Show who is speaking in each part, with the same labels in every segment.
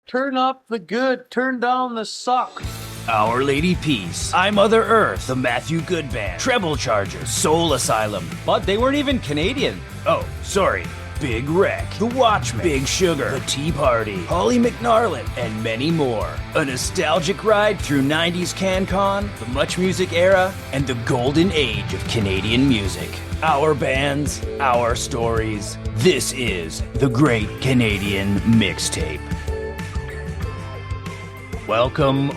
Speaker 1: Turn up the good, turn down the suck.
Speaker 2: Our Lady Peace, I Mother Earth, the Matthew Good Band, Treble Chargers, Soul Asylum.
Speaker 3: But they weren't even Canadian.
Speaker 2: Oh, sorry. Big Wreck, The Watchmen, Big Sugar, The Tea Party, Holly McNarland, and many more. A nostalgic ride through 90s CanCon, the MuchMusic era, and the golden age of Canadian music. Our bands, our stories. This is the Great Canadian Mixtape. Welcome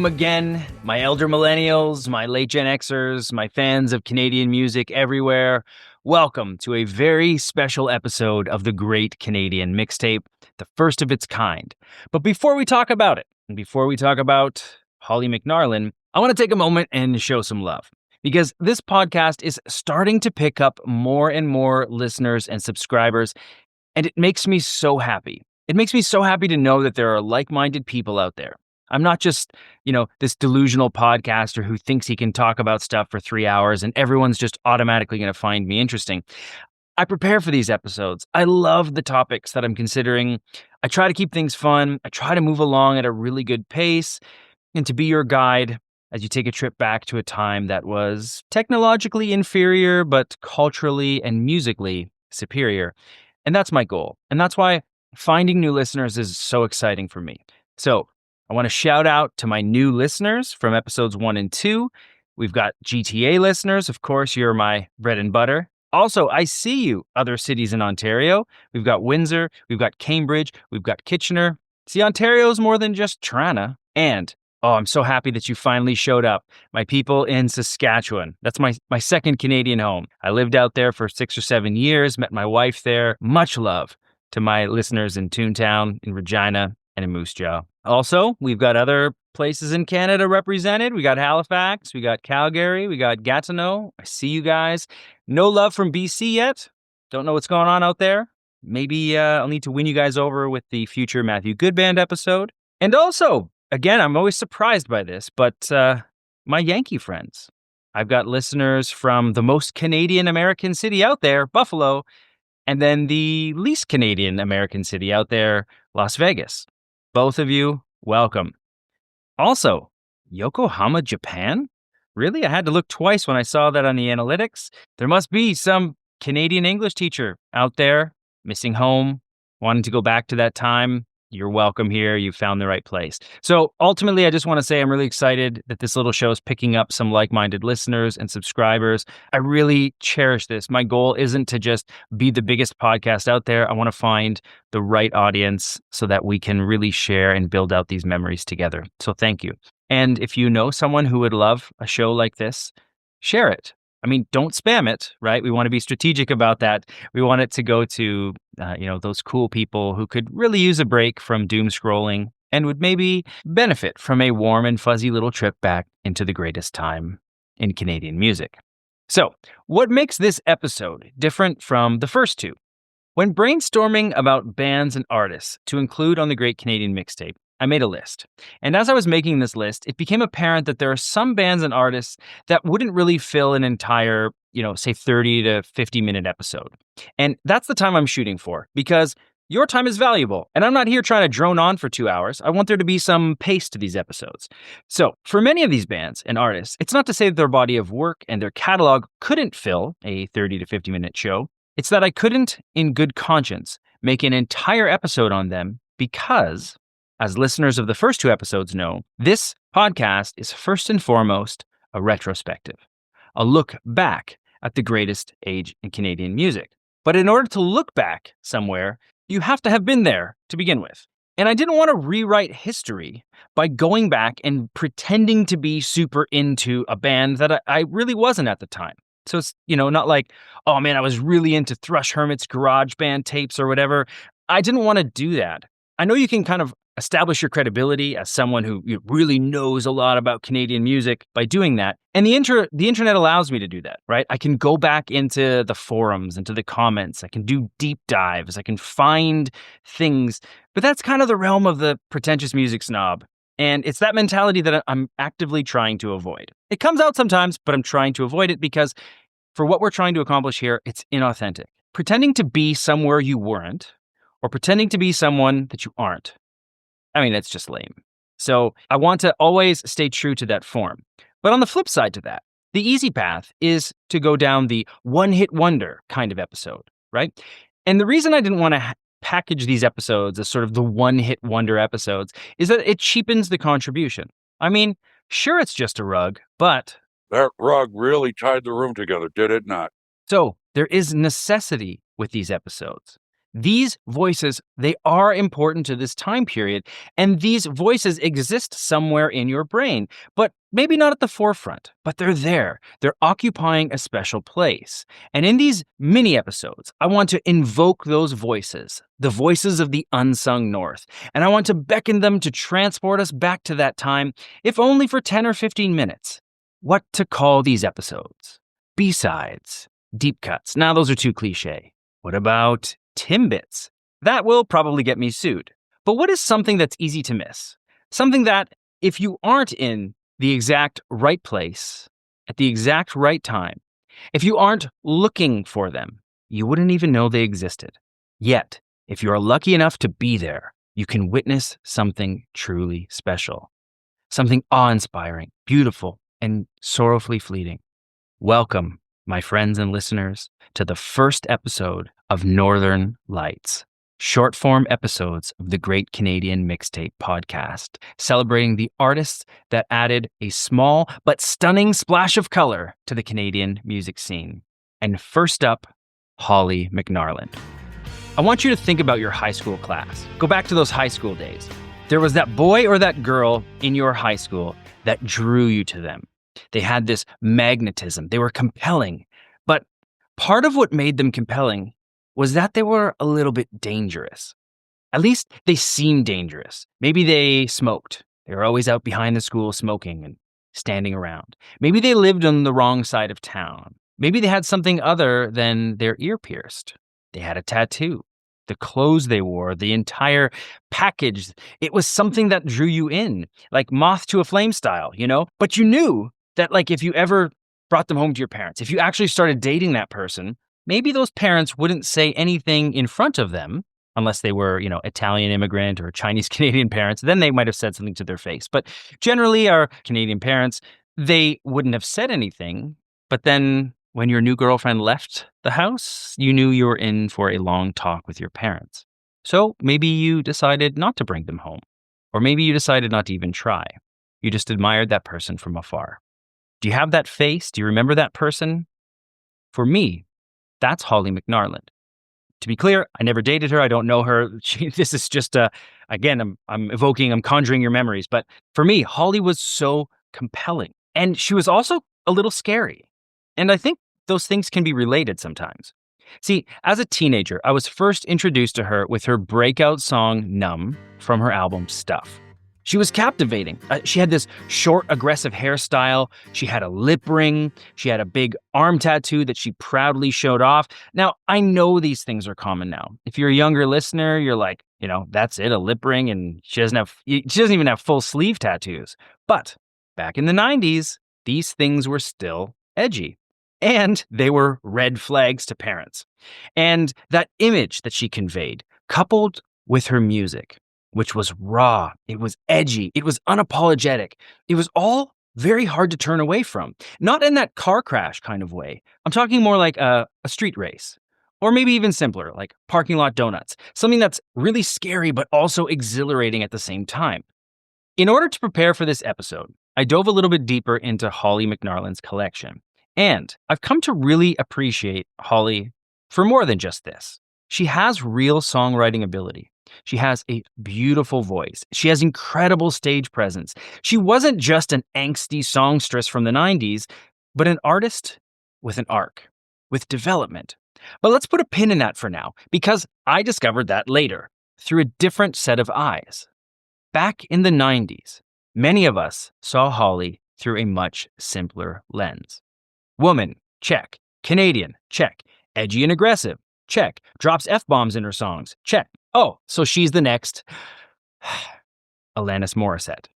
Speaker 2: again, my elder millennials, my late Gen Xers, my fans of Canadian music everywhere. Welcome to a very special episode of the Great Canadian Mixtape, the first of its kind. But before we talk about it, and before we talk about Holly McNarland, I want to take a moment and show some love. Because this podcast is starting to pick up more and more listeners and subscribers, and it makes me so happy. It makes me so happy to know that there are like-minded people out there. I'm not just, this delusional podcaster who thinks he can talk about stuff for 3 hours and everyone's just automatically going to find me interesting. I prepare for these episodes. I love the topics that I'm considering. I try to keep things fun. I try to move along at a really good pace and to be your guide as you take a trip back to a time that was technologically inferior, but culturally and musically superior. And that's my goal. And that's why finding new listeners is so exciting for me. So I want to shout out to my new listeners from episodes 1 and 2. We've got GTA listeners. Of course, you're my bread and butter. Also, I see you, other cities in Ontario. We've got Windsor, we've got Cambridge, we've got Kitchener. See, Ontario's more than just Toronto. And I'm so happy that you finally showed up. My people in Saskatchewan. That's my second Canadian home. I lived out there for 6 or 7 years, met my wife there. Much love to my listeners in Toontown, in Regina, and in Moose Jaw. Also, we've got other places in Canada represented. We got Halifax, we got Calgary, we got Gatineau. I see you guys. No love from BC yet. Don't know what's going on out there. Maybe I'll need to win you guys over with the future Matthew Good Band episode. And also, again, I'm always surprised by this, but my Yankee friends. I've got listeners from the most Canadian American city out there, Buffalo, and then the least Canadian American city out there, Las Vegas. Both of you, welcome. Also, Yokohama, Japan? Really? I had to look twice when I saw that on the analytics. There must be some Canadian English teacher out there missing home, wanting to go back to that time. You're welcome here. You found the right place. So ultimately, I just want to say I'm really excited that this little show is picking up some like-minded listeners and subscribers. I really cherish this. My goal isn't to just be the biggest podcast out there. I want to find the right audience so that we can really share and build out these memories together. So thank you. And if you know someone who would love a show like this, share it. I mean, don't spam it, right? We want to be strategic about that. We want it to go to, those cool people who could really use a break from doom scrolling and would maybe benefit from a warm and fuzzy little trip back into the greatest time in Canadian music. So, what makes this episode different from the first two? When brainstorming about bands and artists to include on the Great Canadian Mixtape, I made a list. And as I was making this list, it became apparent that there are some bands and artists that wouldn't really fill an entire, say 30 to 50 minute episode. And that's the time I'm shooting for because your time is valuable. And I'm not here trying to drone on for 2 hours. I want there to be some pace to these episodes. So for many of these bands and artists, it's not to say that their body of work and their catalog couldn't fill a 30 to 50 minute show. It's that I couldn't, in good conscience, make an entire episode on them because, as listeners of the first two episodes know, this podcast is first and foremost a retrospective, a look back at the greatest age in Canadian music. But in order to look back somewhere, you have to have been there to begin with. And I didn't want to rewrite history by going back and pretending to be super into a band that I really wasn't at the time. So it's, not like, oh man, I was really into Thrush Hermit's garage band tapes or whatever. I didn't want to do that. I know you can kind of establish your credibility as someone who really knows a lot about Canadian music by doing that. And the internet allows me to do that, right? I can go back into the forums, into the comments. I can do deep dives. I can find things. But that's kind of the realm of the pretentious music snob. And it's that mentality that I'm actively trying to avoid. It comes out sometimes, but I'm trying to avoid it because for what we're trying to accomplish here, it's inauthentic. Pretending to be somewhere you weren't, or pretending to be someone that you aren't, I mean, it's just lame. So I want to always stay true to that form. But on the flip side to that, the easy path is to go down the one-hit wonder kind of episode, right? And the reason I didn't want to package these episodes as sort of the one-hit wonder episodes is that it cheapens the contribution. I mean, sure, it's just a rug, but...
Speaker 4: That rug really tied the room together, did it not?
Speaker 2: So there is necessity with these episodes. These voices, they are important to this time period, and these voices exist somewhere in your brain, but maybe not at the forefront, but they're there. They're occupying a special place. And in these mini episodes, I want to invoke those voices, the voices of the unsung North, and I want to beckon them to transport us back to that time, if only for 10 or 15 minutes. What to call these episodes? B-sides, deep cuts. Now those are too cliche. What about Timbits? That will probably get me sued. But what is something that's easy to miss? Something that, if you aren't in the exact right place, at the exact right time, if you aren't looking for them, you wouldn't even know they existed. Yet, if you are lucky enough to be there, you can witness something truly special. Something awe-inspiring, beautiful, and sorrowfully fleeting. Welcome, my friends and listeners, to the first episode of Northern Lights, short-form episodes of the Great Canadian Mixtape Podcast, celebrating the artists that added a small but stunning splash of color to the Canadian music scene. And first up, Holly McNarland. I want you to think about your high school class. Go back to those high school days. There was that boy or that girl in your high school that drew you to them. They had this magnetism. They were compelling. But part of what made them compelling was that they were a little bit dangerous. At least they seemed dangerous. Maybe they smoked. They were always out behind the school smoking and standing around. Maybe they lived on the wrong side of town. Maybe they had something other than their ear pierced. They had a tattoo. The clothes they wore, the entire package, it was something that drew you in, like moth to a flame style, you know? But you knew that, like, if you ever brought them home to your parents, if you actually started dating that person, maybe those parents wouldn't say anything in front of them, unless they were, Italian immigrant or Chinese Canadian parents. Then they might have said something to their face. But generally, our Canadian parents, they wouldn't have said anything. But then when your new girlfriend left the house, you knew you were in for a long talk with your parents. So maybe you decided not to bring them home. Or maybe you decided not to even try. You just admired that person from afar. Do you have that face? Do you remember that person? For me, that's Holly McNarland. To be clear, I never dated her. I don't know her. This is just, again, I'm conjuring your memories. But for me, Holly was so compelling. And she was also a little scary. And I think those things can be related sometimes. See, as a teenager, I was first introduced to her with her breakout song, Numb, from her album, Stuff. She was captivating. She had this short, aggressive hairstyle. She had a lip ring. She had a big arm tattoo that she proudly showed off. Now, I know these things are common now. If you're a younger listener, you're like, that's it, a lip ring, and she doesn't even have full sleeve tattoos. But back in the 90s, these things were still edgy. And they were red flags to parents. And that image that she conveyed, coupled with her music, which was raw, it was edgy, it was unapologetic. It was all very hard to turn away from. Not in that car crash kind of way. I'm talking more like a street race. Or maybe even simpler, like parking lot donuts. Something that's really scary but also exhilarating at the same time. In order to prepare for this episode, I dove a little bit deeper into Holly McNarland's collection. And I've come to really appreciate Holly for more than just this. She has real songwriting ability. She has a beautiful voice. She has incredible stage presence. She wasn't just an angsty songstress from the 90s, but an artist with an arc, with development. But let's put a pin in that for now, because I discovered that later, through a different set of eyes. Back in the 90s, many of us saw Holly through a much simpler lens. Woman, check. Canadian, check. Edgy and aggressive, check. Drops F-bombs in her songs, check. Oh, so she's the next Alanis Morissette.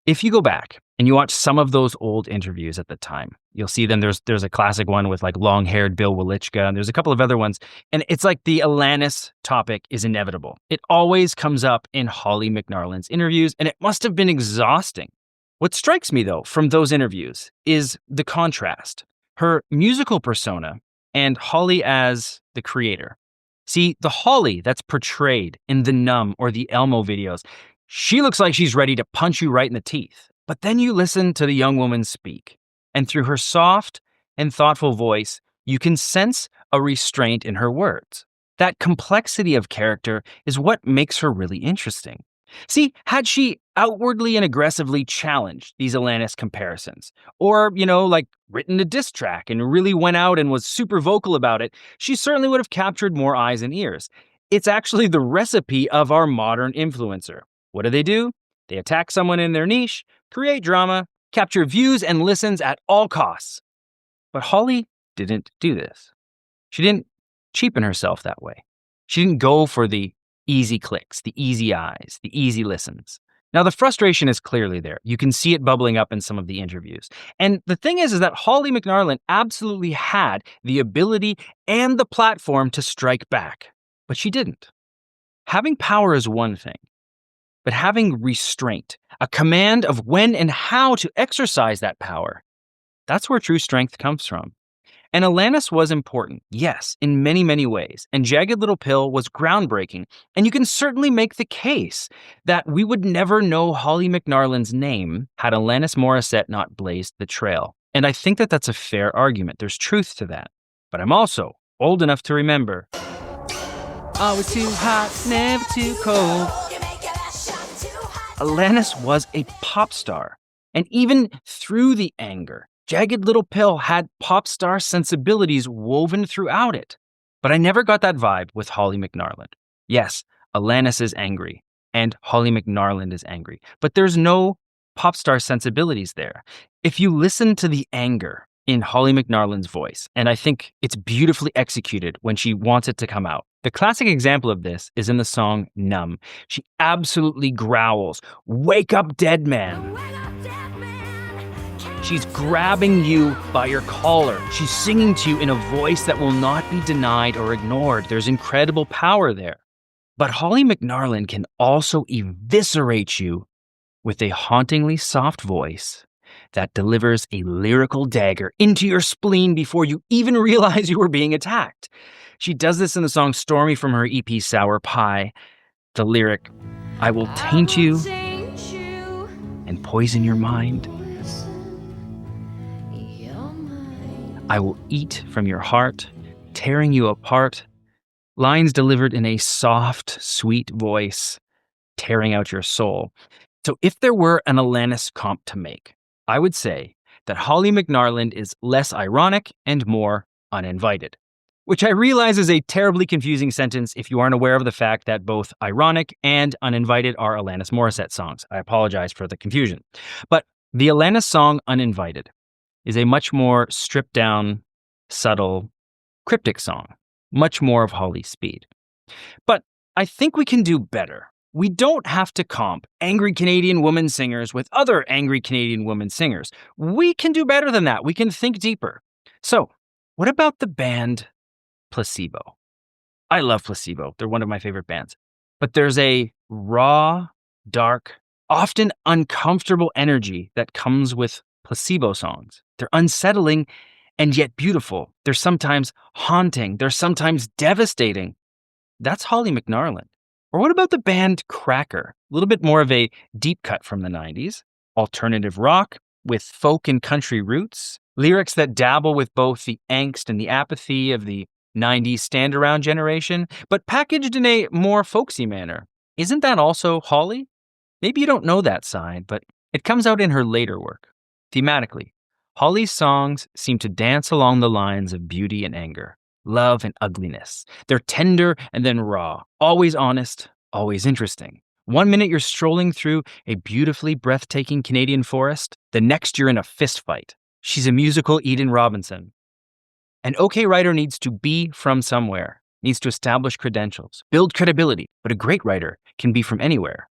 Speaker 2: If you go back and you watch some of those old interviews at the time, you'll see them. There's a classic one with like long-haired Bill Welichka, and there's a couple of other ones. And it's like the Alanis topic is inevitable. It always comes up in Holly McNarland's interviews, and it must have been exhausting. What strikes me, though, from those interviews is the contrast. Her musical persona and Holly as the creator. See, the Holly that's portrayed in the Numb or the Elmo videos, she looks like she's ready to punch you right in the teeth. But then you listen to the young woman speak, and through her soft and thoughtful voice, you can sense a restraint in her words. That complexity of character is what makes her really interesting. See, had she outwardly and aggressively challenged these Alanis comparisons, or, like written a diss track and really went out and was super vocal about it, she certainly would have captured more eyes and ears. It's actually the recipe of our modern influencer. What do? They attack someone in their niche, create drama, capture views and listens at all costs. But Holly didn't do this. She didn't cheapen herself that way. She didn't go for the easy clicks, the easy eyes, the easy listens. Now, the frustration is clearly there. You can see it bubbling up in some of the interviews. And the thing is that Holly McNarland absolutely had the ability and the platform to strike back, but she didn't. Having power is one thing, but having restraint, a command of when and how to exercise that power, that's where true strength comes from. And Alanis was important, yes, in many, many ways. And Jagged Little Pill was groundbreaking. And you can certainly make the case that we would never know Holly McNarland's name had Alanis Morissette not blazed the trail. And I think that that's a fair argument. There's truth to that. But I'm also old enough to remember, always too hot, never too cold. Alanis was a pop star. And even through the anger, Jagged Little Pill had pop star sensibilities woven throughout it. But I never got that vibe with Holly McNarland. Yes, Alanis is angry, and Holly McNarland is angry, but there's no pop star sensibilities there. If you listen to the anger in Holly McNarland's voice, and I think it's beautifully executed when she wants it to come out. The classic example of this is in the song Numb. She absolutely growls, "Wake up, dead man." She's grabbing you by your collar. She's singing to you in a voice that will not be denied or ignored. There's incredible power there. But Holly McNarland can also eviscerate you with a hauntingly soft voice that delivers a lyrical dagger into your spleen before you even realize you were being attacked. She does this in the song Stormy from her EP Sour Pie. The lyric, "I will taint you and poison your mind. I will eat from your heart, tearing you apart." Lines delivered in a soft, sweet voice, tearing out your soul. So if there were an Alanis comp to make, I would say that Holly McNarland is less ironic and more uninvited. Which I realize is a terribly confusing sentence if you aren't aware of the fact that both ironic and uninvited are Alanis Morissette songs. I apologize for the confusion. But the Alanis song Uninvited is a much more stripped down, subtle, cryptic song, much more of Holly's speed. But I think we can do better. We don't have to comp angry Canadian woman singers with other angry Canadian woman singers. We can do better than that. We can think deeper. So, what about the band Placebo? I love Placebo. They're one of my favorite bands. But there's a raw, dark, often uncomfortable energy that comes with Placebo songs. They're unsettling and yet beautiful. They're sometimes haunting. They're sometimes devastating. That's Holly McNarland. Or what about the band Cracker? A little bit more of a deep cut from the 90s. Alternative rock with folk and country roots. Lyrics that dabble with both the angst and the apathy of the 90s stand-around generation, but packaged in a more folksy manner. Isn't that also Holly? Maybe you don't know that side, but it comes out in her later work. Thematically, Holly's songs seem to dance along the lines of beauty and anger, love and ugliness. They're tender and then raw, always honest, always interesting. One minute you're strolling through a beautifully breathtaking Canadian forest, the next you're in a fist fight. She's a musical Eden Robinson. An okay writer needs to be from somewhere, needs to establish credentials, build credibility, but a great writer can be from anywhere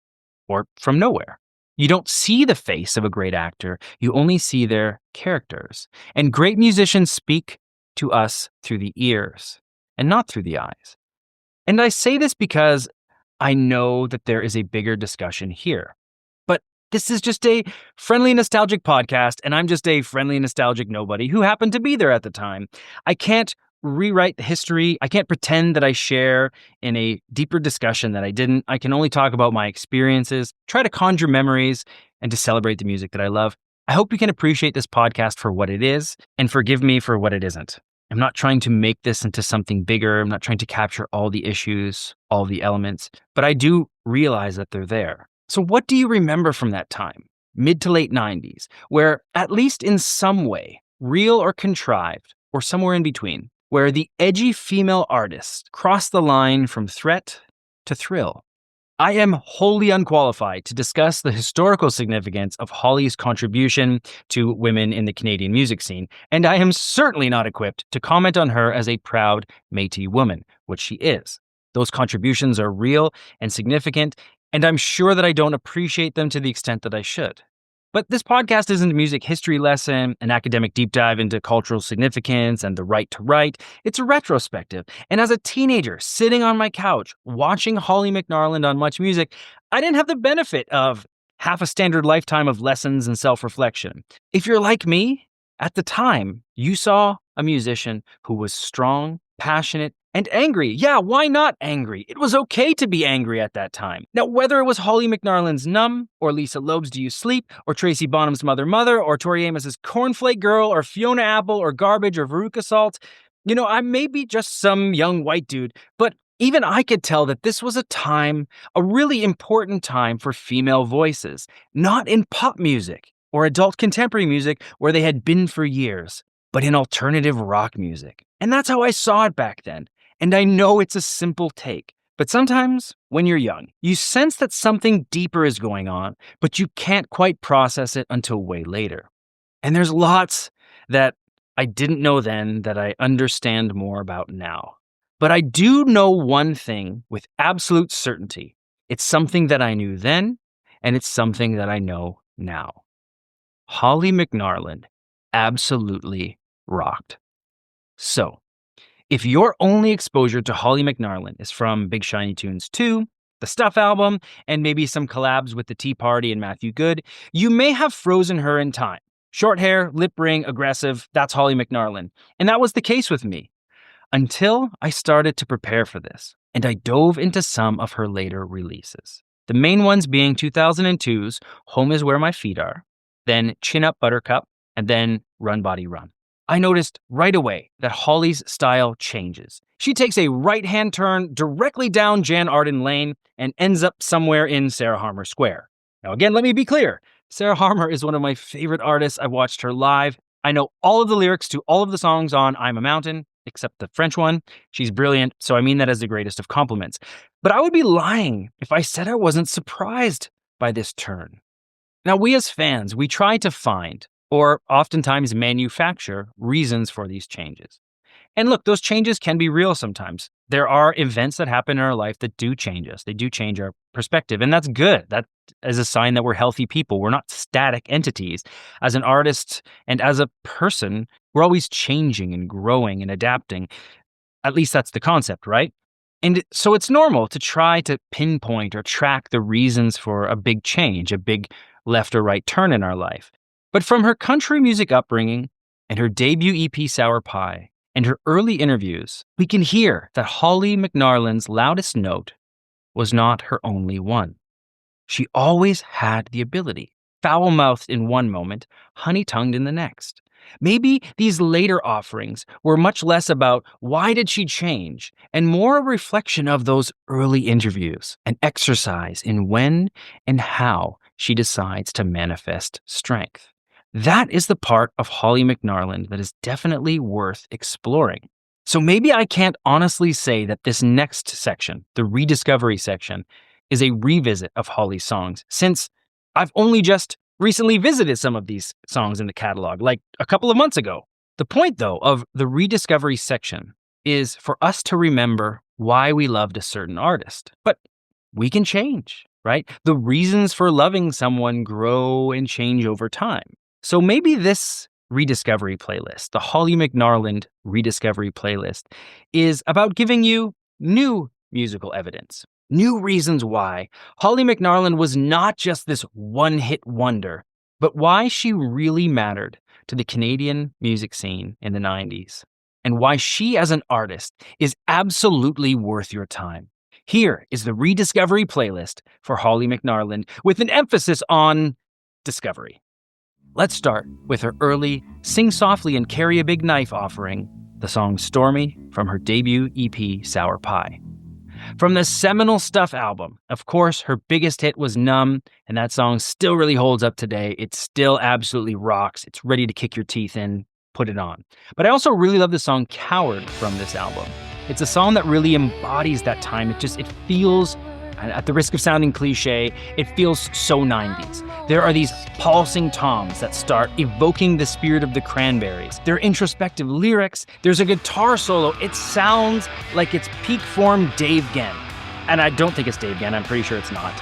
Speaker 2: or from nowhere. You don't see the face of a great actor, you only see their characters. And great musicians speak to us through the ears and not through the eyes. And I say this because I know that there is a bigger discussion here. But this is just a friendly, nostalgic podcast, and I'm just a friendly, nostalgic nobody who happened to be there at the time. I can't rewrite the history. I can't pretend that I share in a deeper discussion that I didn't. I can only talk about my experiences, try to conjure memories, and to celebrate the music that I love. I hope you can appreciate this podcast for what it is and forgive me for what it isn't. I'm not trying to make this into something bigger. I'm not trying to capture all the issues, all the elements, but I do realize that they're there. So what do you remember from that time, mid to late 90s, where at least in some way, real or contrived, or somewhere in between, where the edgy female artist crossed the line from threat to thrill? I am wholly unqualified to discuss the historical significance of Holly's contribution to women in the Canadian music scene, and I am certainly not equipped to comment on her as a proud Métis woman, which she is. Those contributions are real and significant, and I'm sure that I don't appreciate them to the extent that I should. But this podcast isn't a music history lesson, an academic deep dive into cultural significance and the right to write. It's a retrospective. And as a teenager sitting on my couch watching Holly McNarland on MuchMusic, I didn't have the benefit of half a standard lifetime of lessons and self-reflection. If you're like me, at the time, you saw a musician who was strong, passionate, and angry. Yeah, why not angry? It was okay to be angry at that time. Now, whether it was Holly McNarland's Numb, or Lisa Loeb's Do You Sleep, or Tracy Bonham's Mother Mother, or Tori Amos's Cornflake Girl, or Fiona Apple, or Garbage, or Veruca Salt, I may be just some young white dude, but even I could tell that this was a time, a really important time for female voices, not in pop music or adult contemporary music where they had been for years, but in alternative rock music. And that's how I saw it back then. And I know it's a simple take, but sometimes when you're young, you sense that something deeper is going on, but you can't quite process it until way later. And there's lots that I didn't know then that I understand more about now. But I do know one thing with absolute certainty. It's something that I knew then, and it's something that I know now. Holly McNarland absolutely rocked. So, if your only exposure to Holly McNarland is from Big Shiny Tunes 2, the Stuff album, and maybe some collabs with the Tea Party and Matthew Good, you may have frozen her in time. Short hair, lip ring, aggressive, that's Holly McNarland. And that was the case with me. Until I started to prepare for this, and I dove into some of her later releases. The main ones being 2002's Home Is Where My Feet Are, then Chin Up Buttercup, and then Run Body Run. I noticed right away that Holly's style changes. She takes a right-hand turn directly down Jann Arden Lane and ends up somewhere in Sarah Harmer Square. Now again, let me be clear. Sarah Harmer is one of my favorite artists. I watched her live. I know all of the lyrics to all of the songs on I'm a Mountain, except the French one. She's brilliant, so I mean that as the greatest of compliments. But I would be lying if I said I wasn't surprised by this turn. Now, we as fans, we try to find, or oftentimes manufacture, reasons for these changes. And look, those changes can be real sometimes. There are events that happen in our life that do change us. They do change our perspective, and that's good. That is a sign that we're healthy people. We're not static entities. As an artist and as a person, we're always changing and growing and adapting. At least that's the concept, right? And so it's normal to try to pinpoint or track the reasons for a big change, a big left or right turn in our life. But from her country music upbringing and her debut EP Sour Pie and her early interviews, we can hear that Holly McNarland's loudest note was not her only one. She always had the ability, foul-mouthed in one moment, honey-tongued in the next. Maybe these later offerings were much less about why did she change and more a reflection of those early interviews, an exercise in when and how she decides to manifest strength. That is the part of Holly McNarland that is definitely worth exploring. So maybe I can't honestly say that this next section, the rediscovery section, is a revisit of Holly's songs, since I've only just recently visited some of these songs in the catalog, like a couple of months ago. The point, though, of the rediscovery section is for us to remember why we loved a certain artist. But we can change, right? The reasons for loving someone grow and change over time. So maybe this rediscovery playlist, the Holly McNarland rediscovery playlist, is about giving you new musical evidence, new reasons why Holly McNarland was not just this one-hit wonder, but why she really mattered to the Canadian music scene in the 90s, and why she as an artist is absolutely worth your time. Here is the rediscovery playlist for Holly McNarland with an emphasis on discovery. Let's start with her early Sing Softly and Carry a Big Knife offering, the song Stormy from her debut EP Sour Pie. From the seminal Stuff album, of course, her biggest hit was Numb, and that song still really holds up today. It still absolutely rocks. It's ready to kick your teeth in. Put it on. But I also really love the song Coward from this album. It's a song that really embodies that time. It feels, at the risk of sounding cliche, it feels so 90s. There are these pulsing toms that start evoking the spirit of the Cranberries. There are introspective lyrics. There's a guitar solo. It sounds like it's peak form Dave Genn. And I don't think it's Dave Genn. I'm pretty sure it's not.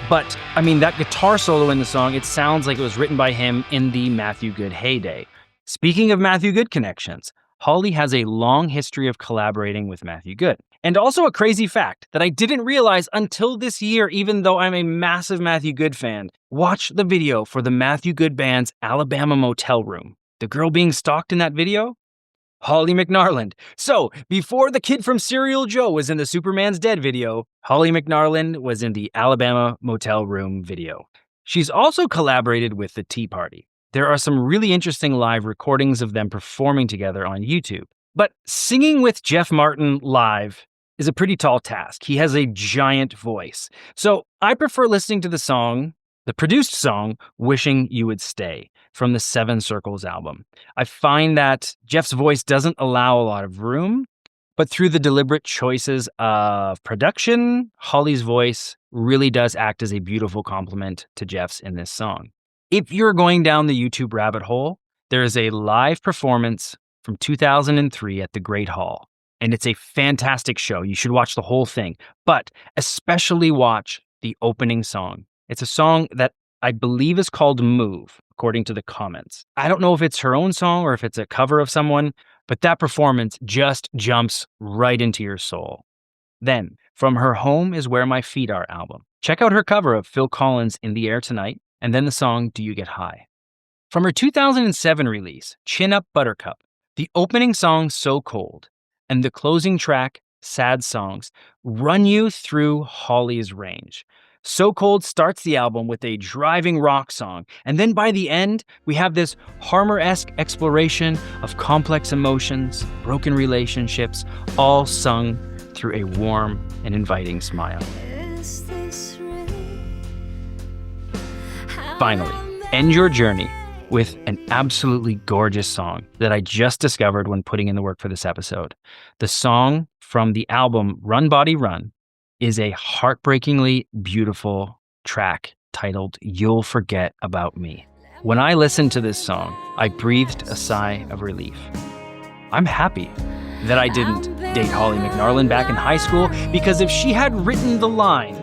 Speaker 2: But that guitar solo in the song, it sounds like it was written by him in the Matthew Good heyday. Speaking of Matthew Good connections, Holly has a long history of collaborating with Matthew Good. And also a crazy fact that I didn't realize until this year, even though I'm a massive Matthew Good fan. Watch the video for the Matthew Good band's Alabama Motel Room. The girl being stalked in that video? Holly McNarland. So, before the kid from Serial Joe was in the Superman's Dead video, Holly McNarland was in the Alabama Motel Room video. She's also collaborated with The Tea Party. There are some really interesting live recordings of them performing together on YouTube. But singing with Jeff Martin live is a pretty tall task. He has a giant voice. So I prefer listening to the produced song, Wishing You Would Stay, from the Seven Circles album. I find that Jeff's voice doesn't allow a lot of room, but through the deliberate choices of production, Holly's voice really does act as a beautiful complement to Jeff's in this song. If you're going down the YouTube rabbit hole, there is a live performance from 2003 at the Great Hall, and it's a fantastic show. You should watch the whole thing, but especially watch the opening song. It's a song that I believe is called Move, according to the comments. I don't know if it's her own song or if it's a cover of someone, but that performance just jumps right into your soul. Then, from her Home Is Where My Feet Are album, check out her cover of Phil Collins' In the Air Tonight, and then the song Do You Get High. From her 2007 release, Chin Up Buttercup, the opening song So Cold and the closing track Sad Songs run you through Holly's range. So Cold starts the album with a driving rock song, and then by the end, we have this Harmer-esque exploration of complex emotions, broken relationships, all sung through a warm and inviting smile. Finally, end your journey with an absolutely gorgeous song that I just discovered when putting in the work for this episode. The song from the album Run Body Run is a heartbreakingly beautiful track titled You'll Forget About Me. When I listened to this song, I breathed a sigh of relief. I'm happy that I didn't date Holly McNarland back in high school, because if she had written the line,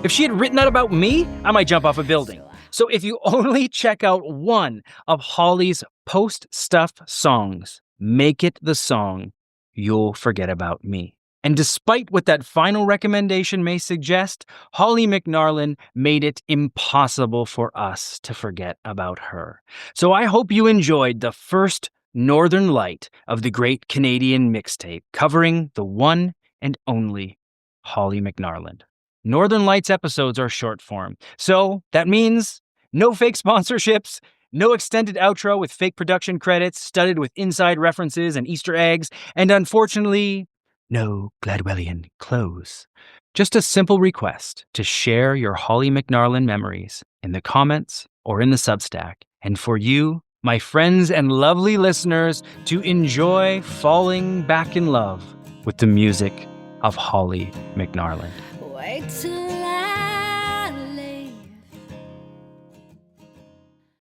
Speaker 2: if she had written that about me, I might jump off a building. So if you only check out one of Holly's post-stuff songs, make it the song You'll Forget About Me. And despite what that final recommendation may suggest, Holly McNarland made it impossible for us to forget about her. So I hope you enjoyed the first Northern Light of the Great Canadian Mixtape, covering the one and only Holly McNarland. Northern Lights episodes are short form, so that means no fake sponsorships, no extended outro with fake production credits studded with inside references and Easter eggs, and unfortunately, no Gladwellian clothes. Just a simple request to share your Holly McNarland memories in the comments or in the Substack, and for you, my friends and lovely listeners, to enjoy falling back in love with the music of Holly McNarland.
Speaker 5: Wait till